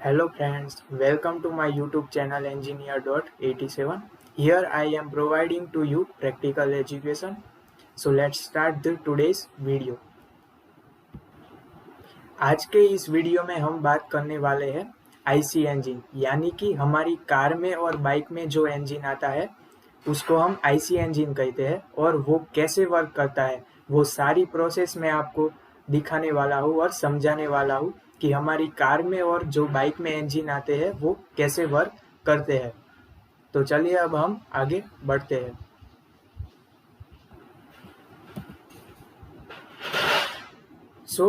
Hello friends, welcome to my YouTube channel Engineer.87. Here I am providing to you practical education. So let's start the today's video. आज के इस video में हम बात करने वाले हैं आईसी इंजन, यानी कि हमारी कार में और बाइक में जो इंजन आता है उसको हम आईसी इंजन कहते हैं और वो कैसे वर्क करता है वो सारी प्रोसेस मैं आपको दिखाने वाला हूँ और समझाने वाला हूँ कि हमारी कार में और जो बाइक में इंजन आते हैं वो कैसे वर्क करते हैं। तो चलिए अब हम आगे बढ़ते हैं।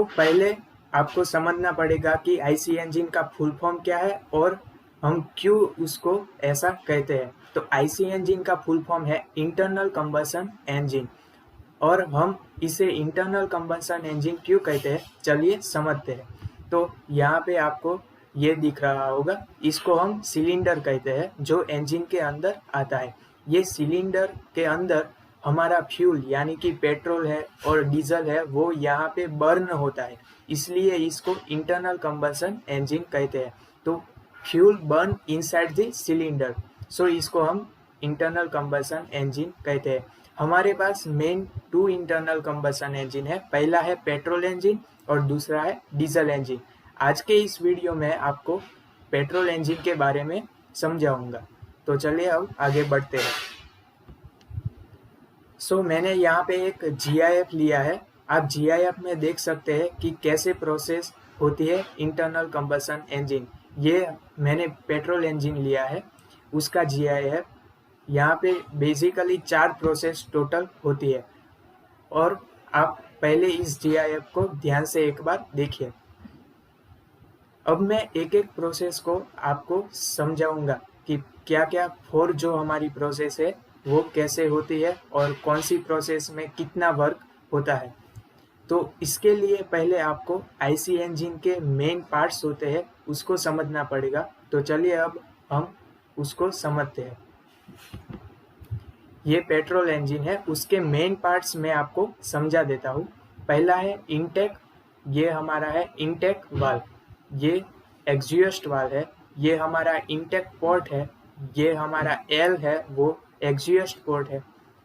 पहले आपको समझना पड़ेगा कि आईसी इंजन का फुल फॉर्म क्या है और हम क्यों उसको ऐसा कहते हैं। तो आईसी इंजन का फुल फॉर्म है इंटरनल कंबशन इंजन और हम इसे इंटरनल कंबशन इंजन क्यों कहते हैं चलिए समझते हैं। तो यहाँ पे आपको ये दिख रहा होगा, इसको हम सिलेंडर कहते हैं जो इंजन के अंदर आता है। ये सिलेंडर के अंदर हमारा फ्यूल यानी कि पेट्रोल है और डीजल है वो यहाँ पे बर्न होता है, इसलिए इसको इंटरनल कंबशन इंजन कहते हैं। तो fuel burn inside the cylinder, so इसको हम इंटरनल कंबशन इंजन कहते हैं। हमारे पास main two internal combustion engine है, पहला है पेट्रोल इंजन और दूसरा है डीजल इंजन। आज के इस वीडियो में आपको पेट्रोल इंजन के बारे में समझाऊंगा। तो चलिए अब आगे बढ़ते हैं। मैंने यहाँ पे एक जीआईएफ लिया है। आप जीआईएफ में देख सकते हैं कि कैसे प्रोसेस होती है इंटरनल कंबशन इंजन। ये मैंने पेट्रोल इंजन लिया है, उसका जीआईएफ। यहाँ पे बेसिकली 4 प्रोसेस टोटल होती है और आप पहले इस जीआईएफ को ध्यान से एक बार देखिए। अब मैं एक एक प्रोसेस को आपको समझाऊंगा कि क्या क्या फोर जो हमारी प्रोसेस है वो कैसे होती है और कौन सी प्रोसेस में कितना वर्क होता है। तो इसके लिए पहले आपको आईसी इंजन के मेन पार्ट्स होते हैं उसको समझना पड़ेगा। तो चलिए अब हम उसको समझते हैं। ये पेट्रोल इंजन है, उसके मेन पार्ट्स मैं आपको समझा देता हूँ। पहला है इनटेक, ये हमारा है इनटेक वाल्व, ये एग्जॉस्ट वाल्व है, ये हमारा इनटेक पोर्ट है, ये हमारा एल है वो एग्जॉस्ट पोर्ट है,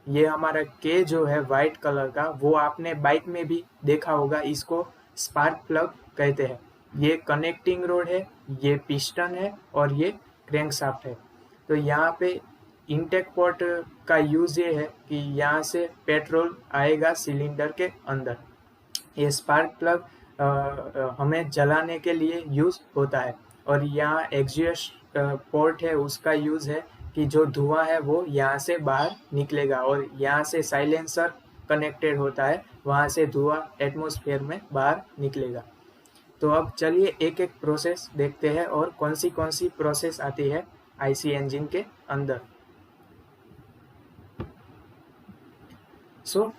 ये हमारा के जो है वाइट कलर का वो आपने बाइक में भी देखा होगा, इसको स्पार्क प्लग कहते हैं। ये कनेक्टिंग रोड है, ये पिस्टन है और ये क्रैंकशाफ्ट है। तो यहाँ पे इनटेक पोर्ट का यूज ये है कि यहाँ से पेट्रोल आएगा सिलेंडर के अंदर। ये स्पार्क प्लग हमें जलाने के लिए यूज होता है और यहाँ एग्जॉस्ट पोर्ट है, उसका यूज है कि जो धुआं है वो यहाँ से बाहर निकलेगा और यहाँ से साइलेंसर कनेक्टेड होता है, वहाँ से धुआं एटमॉस्फेयर में बाहर निकलेगा। तो अब चलिए एक एक प्रोसेस देखते हैं और कौन सी प्रोसेस आती है आईसी इंजन के अंदर।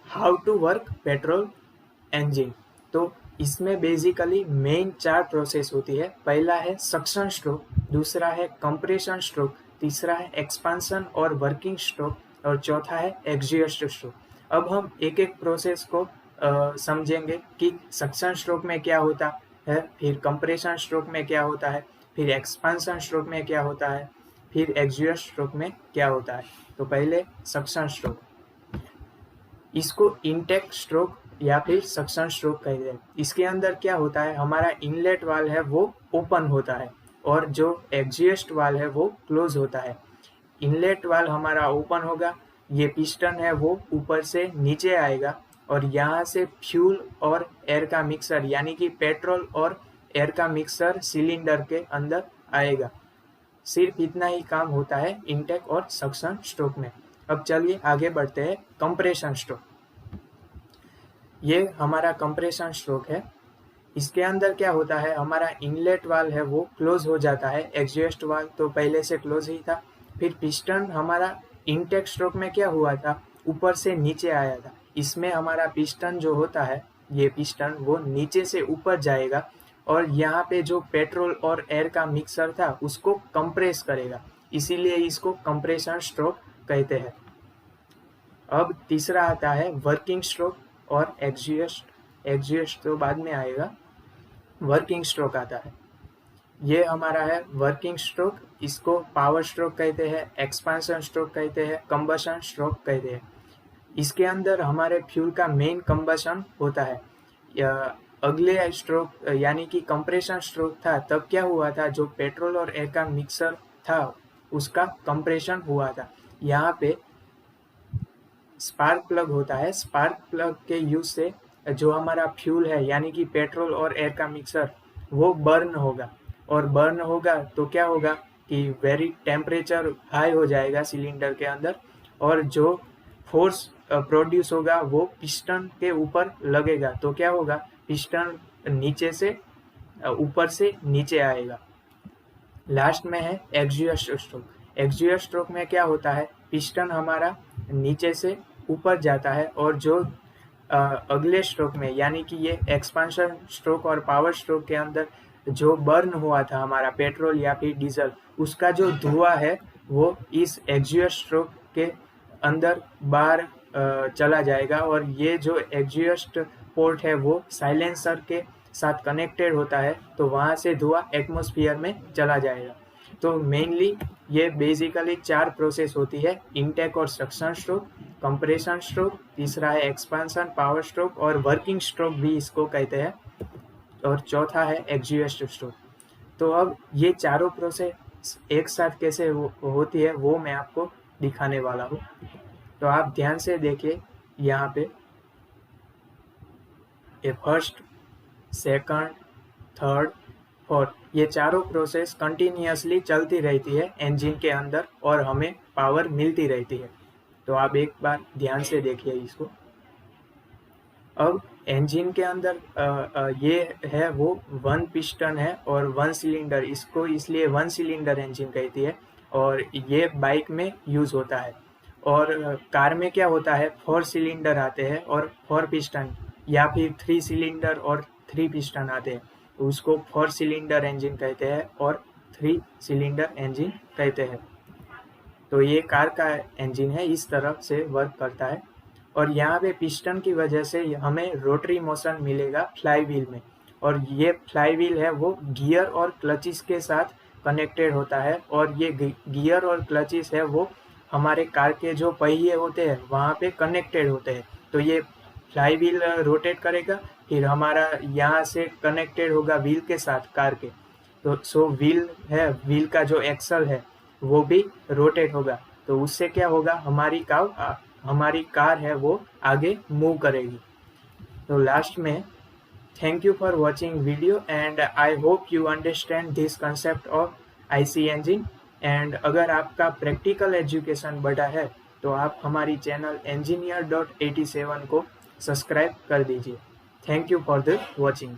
How to work petrol engine. तो इसमें बेसिकली मेन 4 प्रोसेस होती है। पहला है सक्शन स्ट्रोक, दूसरा है कंप्रेशन स्ट्रोक, तीसरा है एक्सपांशन और वर्किंग स्ट्रोक और चौथा है एग्जॉस्ट स्ट्रोक। अब हम एक एक प्रोसेस को समझेंगे कि सक्शन स्ट्रोक में क्या होता है, फिर कंप्रेशन स्ट्रोक में क्या होता है, फिर एक्सपांशन स्ट्रोक में क्या होता है, फिर एग्जॉस्ट स्ट्रोक में क्या होता है। तो पहले सक्शन स्ट्रोक, इसको इनटेक स्ट्रोक या फिर सक्शन स्ट्रोक कहते हैं। इसके अंदर क्या होता है, हमारा इनलेट वाल्व है वो ओपन होता है और जो एग्जॉस्ट वाल्व है वो क्लोज होता है। इनलेट वाल्व हमारा ओपन होगा, ये पिस्टन है वो ऊपर से नीचे आएगा और यहाँ से फ्यूल और एयर का मिक्सर यानी कि पेट्रोल और एयर का मिक्सर सिलेंडर के अंदर आएगा। सिर्फ इतना ही काम होता है इनटेक और सक्शन स्ट्रोक में। अब चलिए आगे बढ़ते हैं कंप्रेशन स्ट्रोक। ये हमारा कंप्रेशन स्ट्रोक है। इसके अंदर क्या होता है, हमारा इनलेट वाल्व है वो क्लोज हो जाता है, एग्जॉस्ट वाल्व तो पहले से क्लोज ही था। फिर पिस्टन हमारा इनटेक स्ट्रोक में क्या हुआ था, ऊपर से नीचे आया था। इसमें हमारा पिस्टन जो होता है, ये पिस्टन वो नीचे से ऊपर जाएगा और यहाँ पे जो पेट्रोल और एयर का मिक्सर था उसको कंप्रेस करेगा, इसीलिए इसको कंप्रेशन स्ट्रोक कहते हैं। अब तीसरा आता है वर्किंग स्ट्रोक और एग्जॉस्ट तो बाद में आएगा, वर्किंग स्ट्रोक आता है। ये हमारा है वर्किंग स्ट्रोक, इसको पावर स्ट्रोक कहते हैं, एक्सपांशन स्ट्रोक कहते हैं, कंबशन स्ट्रोक कहते हैं। इसके अंदर हमारे फ्यूल का मेन कंबशन होता है। अगले स्ट्रोक यानी कि कंप्रेशन स्ट्रोक था, तब क्या हुआ था, जो पेट्रोल और एयर का मिक्सर था उसका कंप्रेशन हुआ था। यहाँ पे स्पार्क प्लग होता है, स्पार्क प्लग के यूज से जो हमारा फ्यूल है यानी कि पेट्रोल और एयर का मिक्सर वो बर्न होगा, और बर्न होगा तो क्या होगा कि वेरी टेम्परेचर हाई हो जाएगा सिलेंडर के अंदर, और जो फोर्स प्रोड्यूस होगा वो पिस्टन के ऊपर लगेगा, तो क्या होगा, पिस्टन नीचे से ऊपर से नीचे आएगा। लास्ट में है एक्सुएस्ट स्ट्रोक। एक्सुएस्ट स्ट्रोक में क्या होता है, पिस्टन हमारा नीचे से ऊपर जाता है, और जो अगले स्ट्रोक में यानी कि ये एक्सपांशन स्ट्रोक और पावर स्ट्रोक के अंदर जो बर्न हुआ था हमारा पेट्रोल या फिर डीजल, उसका जो धुआं है वो इस एक्सुएस्ट स्ट्रोक के अंदर बाहर चला जाएगा, और ये जो एक्सुएस्ट पोर्ट है वो साइलेंसर के साथ कनेक्टेड होता है, तो वहाँ से धुआं एटमॉस्फेयर में चला जाएगा। तो मेनली ये बेसिकली 4 प्रोसेस होती है, इनटेक और सक्शन स्ट्रोक, कंप्रेशन स्ट्रोक, तीसरा है एक्सपांशन पावर स्ट्रोक, और वर्किंग स्ट्रोक भी इसको कहते हैं, और चौथा है एक्सुएस्ट स्ट्रोक। तो अब ये चारों प्रोसेस एक साथ कैसे होती है वो मैं आपको दिखाने वाला हूँ। तो आप ध्यान से देखिए, यहाँ पे ये फर्स्ट, सेकंड, थर्ड, फोर्थ, ये चारों प्रोसेस कंटिन्यूअसली चलती रहती है इंजन के अंदर, और हमें पावर मिलती रहती है। तो आप एक बार ध्यान से देखिए इसको। अब इंजन के अंदर ये है वो 1 पिस्टन है और 1 सिलेंडर, इसको इसलिए 1 सिलेंडर इंजन कहती है, और ये बाइक में यूज होता है। और कार में क्या होता है, 4 सिलेंडर आते हैं और 4 पिस्टन, या फिर 3 सिलेंडर और 3 पिस्टन आते हैं, उसको 4 सिलेंडर इंजन कहते हैं और 3 सिलेंडर इंजन कहते हैं। तो ये कार का इंजन है, इस तरह से वर्क करता है। और यहाँ पे पिस्टन की वजह से हमें रोटरी मोशन मिलेगा फ्लाई व्हील में, और ये फ्लाई व्हील है वो गियर और क्लचिस के साथ कनेक्टेड होता है, और ये गियर और क्लचिस है वो हमारे कार के जो पहिए होते हैं वहाँ पे कनेक्टेड होते हैं। तो ये फ्लाई व्हील रोटेट करेगा, फिर हमारा यहाँ से कनेक्टेड होगा व्हील के साथ कार के, तो सो व्हील है, व्हील का जो एक्सल है वो भी रोटेट होगा, तो उससे क्या होगा, हमारी कार है वो आगे मूव करेगी। तो लास्ट में thank you for watching video, and I hope you understand this concept of IC engine. And अगर आपका प्रैक्टिकल एजुकेशन बढ़ा है तो आप हमारी चैनल engineer.87 को सब्सक्राइब कर दीजिए। Thank you for the watching.